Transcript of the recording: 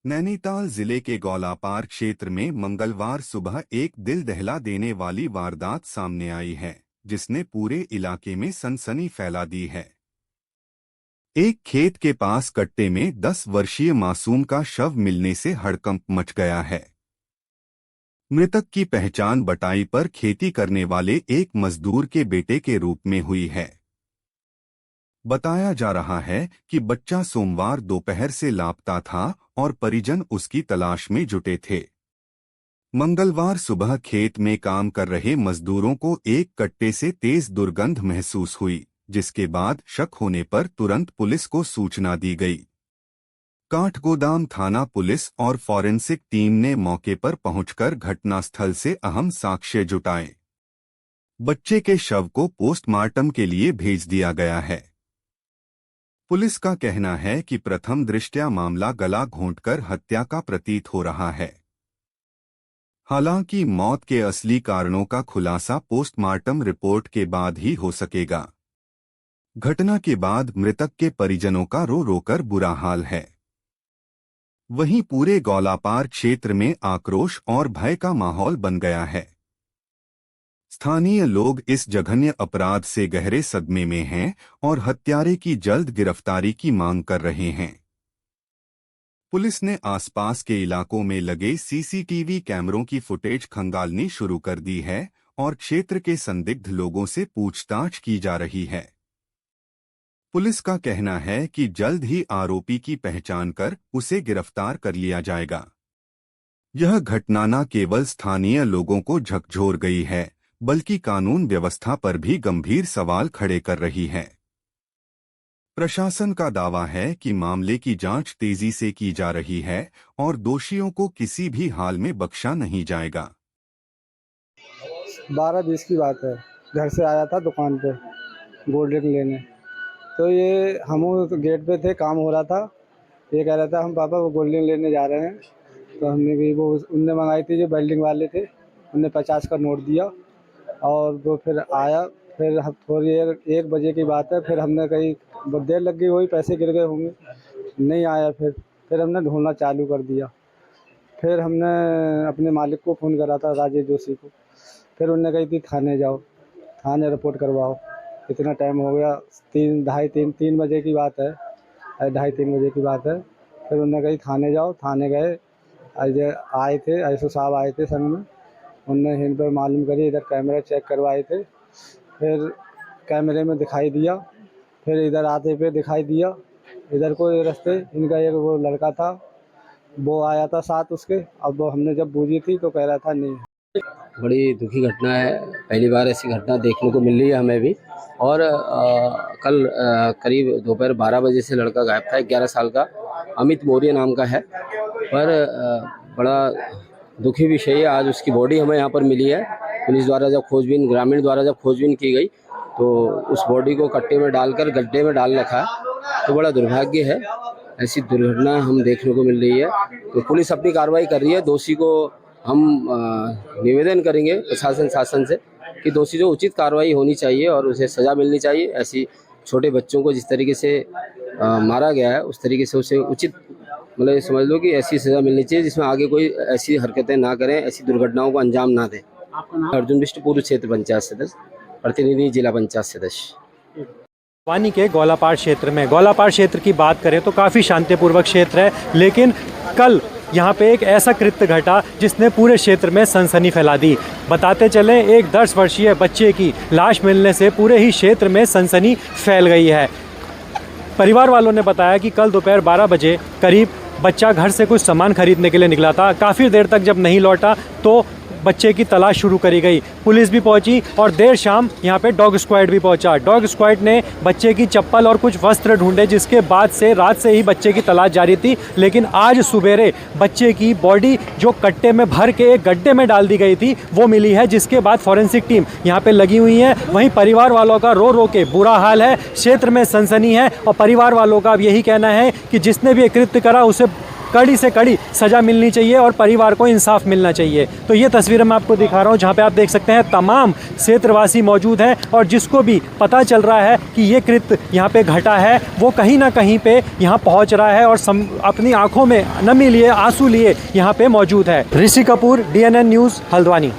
नैनीताल जिले के गौलापार क्षेत्र में मंगलवार सुबह एक दिल दहला देने वाली वारदात सामने आई है, जिसने पूरे इलाके में सनसनी फैला दी है। एक खेत के पास कट्टे में 10 वर्षीय मासूम का शव मिलने से हड़कंप मच गया है। मृतक की पहचान बटाई पर खेती करने वाले एक मजदूर के बेटे के रूप में हुई है। बताया जा रहा है कि बच्चा सोमवार दोपहर से लापता था और परिजन उसकी तलाश में जुटे थे। मंगलवार सुबह खेत में काम कर रहे मजदूरों को एक कट्टे से तेज दुर्गंध महसूस हुई, जिसके बाद शक होने पर तुरंत पुलिस को सूचना दी गई। काठगोदाम थाना पुलिस और फॉरेंसिक टीम ने मौके पर पहुंचकर घटनास्थल से अहम साक्ष्य जुटाए। बच्चे के शव को पोस्टमार्टम के लिए भेज दिया गया है। पुलिस का कहना है कि प्रथम दृष्टया मामला गला घोंटकर हत्या का प्रतीत हो रहा है। हालांकि मौत के असली कारणों का खुलासा पोस्टमार्टम रिपोर्ट के बाद ही हो सकेगा। घटना के बाद मृतक के परिजनों का रो रोकर बुरा हाल है। वहीं पूरे गौलापार क्षेत्र में आक्रोश और भय का माहौल बन गया है। स्थानीय लोग इस जघन्य अपराध से गहरे सदमे में हैं और हत्यारे की जल्द गिरफ्तारी की मांग कर रहे हैं। पुलिस ने आसपास के इलाकों में लगे सीसीटीवी कैमरों की फुटेज खंगालनी शुरू कर दी है और क्षेत्र के संदिग्ध लोगों से पूछताछ की जा रही है। पुलिस का कहना है कि जल्द ही आरोपी की पहचान कर उसे गिरफ्तार कर लिया जाएगा। यह घटना न केवल स्थानीय लोगों को झकझोर गई है, बल्कि कानून व्यवस्था पर भी गंभीर सवाल खड़े कर रही है। प्रशासन का दावा है कि मामले की जांच तेजी से की जा रही है और दोषियों को किसी भी हाल में बख्शा नहीं जाएगा। 12:20 की बात है। घर से आया था दुकान पे गोल्ड ड्रिंक लेने, तो ये हम गेट पे थे, काम हो रहा था। ये कह रहा था हम पापा वो गोल्ड ड्रिंक लेने जा रहे हैं। तो हमने भी वो उनने मंगाई थी, जो बिल्डिंग वाले थे, उनने 50 का नोट दिया और वो फिर आया। फिर हम थोड़ी 1 बजे की बात है, फिर हमने कहीं बहुत देर लग गई, वही पैसे गिर गए होंगे, नहीं आया। फिर हमने ढूंढना चालू कर दिया। फिर हमने अपने मालिक को फ़ोन करा था, राजेश जोशी को। फिर उनने कही थी थाने जाओ, थाने रिपोर्ट करवाओ। इतना टाइम हो गया, 3 बजे की बात है, 2:30-3 बजे की बात है। फिर उनने कही थाने जाओ, थाने गए। आए थे एसओ साहब, आए थे संग में। उनने इन पर मालूम करी, इधर कैमरा चेक करवाए थे। फिर कैमरे में दिखाई दिया, फिर इधर आते पे दिखाई दिया। इधर को रास्ते इनका एक वो लड़का था, वो आया था साथ उसके। अब वो हमने जब पूछी थी तो कह रहा था नहीं। बड़ी दुखी घटना है, पहली बार ऐसी घटना देखने को मिल रही है हमें भी। और कल करीब दोपहर 12 बजे से लड़का गायब था, 11 साल का अमित मौर्य नाम का है। पर बड़ा दुखी विषय है, आज उसकी बॉडी हमें यहाँ पर मिली है। पुलिस द्वारा जब खोजबीन, ग्रामीण द्वारा जब खोजबीन की गई तो उस बॉडी को कट्टे में डालकर गड्ढे में डाल रखा है। तो बड़ा दुर्भाग्य है, ऐसी दुर्घटना हम देखने को मिल रही है। तो पुलिस अपनी कार्रवाई कर रही है। दोषी को हम निवेदन करेंगे प्रशासन शासन से कि दोषी जो उचित कार्रवाई होनी चाहिए और उसे सज़ा मिलनी चाहिए। ऐसी छोटे बच्चों को जिस तरीके से मारा गया है, उस तरीके से उसे उचित, मतलब समझ लो कि ऐसी सज़ा मिलनी चाहिए जिसमें आगे कोई ऐसी हरकतें ना करें, ऐसी दुर्घटनाओं को अंजाम ना दें। अर्जुन बिष्ट, पूर्व क्षेत्र पंचायत सदस्य, प्रतिनिधि जिला पंचायत सदस्य। वानी के गौलापार क्षेत्र में, गौलापार क्षेत्र की बात करें तो काफ़ी शांतिपूर्वक क्षेत्र है, लेकिन कल यहाँ पे एक ऐसा कृत्य घटा जिसने पूरे क्षेत्र में सनसनी फैला दी। बताते चलें, एक 10 वर्षीय बच्चे की लाश मिलने से पूरे ही क्षेत्र में सनसनी फैल गई है। परिवार वालों ने बताया कि कल दोपहर 12 बजे करीब बच्चा घर से कुछ सामान खरीदने के लिए निकला था। काफ़ी देर तक जब नहीं लौटा तो बच्चे की तलाश शुरू करी गई। पुलिस भी पहुंची और देर शाम यहाँ पे डॉग स्क्वाड भी पहुंचा। डॉग स्क्वाड ने बच्चे की चप्पल और कुछ वस्त्र ढूंढे, जिसके बाद से रात से ही बच्चे की तलाश जारी थी। लेकिन आज सुबेरे बच्चे की बॉडी जो कट्टे में भर के एक गड्ढे में डाल दी गई थी वो मिली है, जिसके बाद फॉरेंसिक टीम यहाँ पे लगी हुई है। वहीं परिवार वालों का रो रो के बुरा हाल है, क्षेत्र में सनसनी है और परिवार वालों का अब यही कहना है कि जिसने भी कृत्य करा उसे कड़ी से कड़ी सज़ा मिलनी चाहिए और परिवार को इंसाफ मिलना चाहिए। तो ये तस्वीरें मैं आपको दिखा रहा हूँ जहाँ पे आप देख सकते हैं तमाम क्षेत्रवासी मौजूद हैं और जिसको भी पता चल रहा है कि ये कृत्य यहाँ पे घटा है वो कहीं ना कहीं पे यहाँ पहुँच रहा है और अपनी आंखों में नमी लिए, आंसू लिए यहाँ पे मौजूद है। Rishi Kapoor, DNN news, Haldwani.